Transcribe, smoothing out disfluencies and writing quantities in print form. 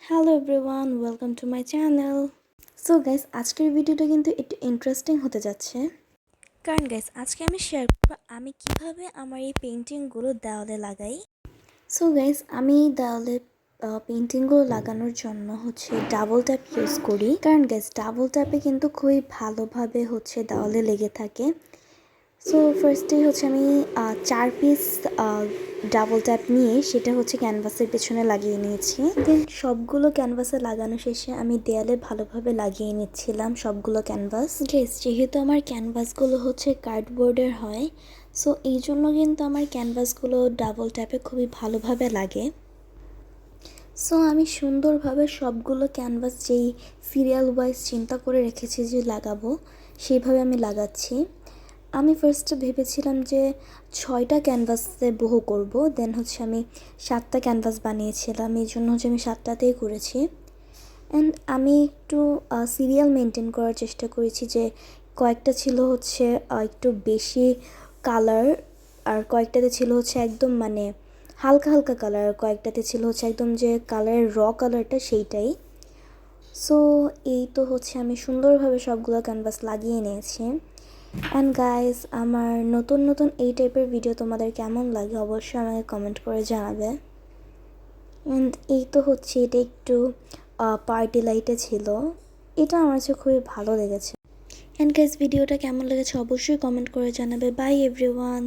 Hello everyone, welcome to my channel. So guys, আজকের ভিডিওটা কিন্তু একটু ইন্টারেস্টিং হতে যাচ্ছে, কারণ গাইস আজকে আমি শেয়ার করবো আমি কিভাবে আমার এই পেন্টিংগুলো দেওয়ালে লাগাই। সো গাইস, আমি দেওয়ালে পেন্টিংগুলো লাগানোর জন্য ডাবল ট্যাপ ইউজ করি, কারণ গাইস ডাবল ট্যাপে কিন্তু খুবই ভালোভাবে দেওয়ালে লেগে থাকে। সো ফার্স্টে আমি 4 পিস ডাবল ট্যাপ নিয়ে সেটা ক্যানভাসের পেছনে লাগিয়ে নিয়েছি। দেন সবগুলো ক্যানভাসে লাগানো শেষে আমি দেয়ালে ভালোভাবে লাগিয়ে নিচ্ছিলাম সবগুলো ক্যানভাস। যেহেতু আমার ক্যানভাসগুলো কার্ডবোর্ডের হয়, সো এই জন্য কিন্তু আমার ক্যানভাসগুলো ডাবল ট্যাপে খুবই ভালোভাবে লাগে। সো আমি সুন্দরভাবে সবগুলো ক্যানভাস যেই সিরিয়াল ওয়াইজ চিন্তা করে রেখেছি যে লাগাবো, সেইভাবে আমি লাগাচ্ছি। আমি ফার্স্টে ভেবেছিলাম যে 6টা ক্যানভাসে বহু করব, দেন আমি 7টা ক্যানভাস বানিয়েছিলাম, এই জন্য আমি 7টাতেই করেছি। অ্যান্ড আমি একটু সিরিয়াল মেনটেন করার চেষ্টা করেছি, যে কয়েকটা ছিল একটু বেশি কালার, আর কয়েকটাতে ছিল একদম হালকা হালকা কালার, আর কয়েকটাতে ছিল একদম যে কালারের কালারটা সেইটাই। সো এই তো আমি সুন্দরভাবে সবগুলো ক্যানভাস লাগিয়ে নিয়েছি। অ্যান্ড গাইস, আমার নতুন নতুন এই টাইপের ভিডিও তোমাদের কেমন লাগে অবশ্যই আমাকে কমেন্ট করে জানাবে। অ্যান্ড এই তো এটা একটু পার্টি লাইটে ছিল, এটা আমার কাছে খুবই ভালো লেগেছে। অ্যান্ড গাইস, ভিডিওটা কেমন লেগেছে অবশ্যই কমেন্ট করে জানাবে। By everyone.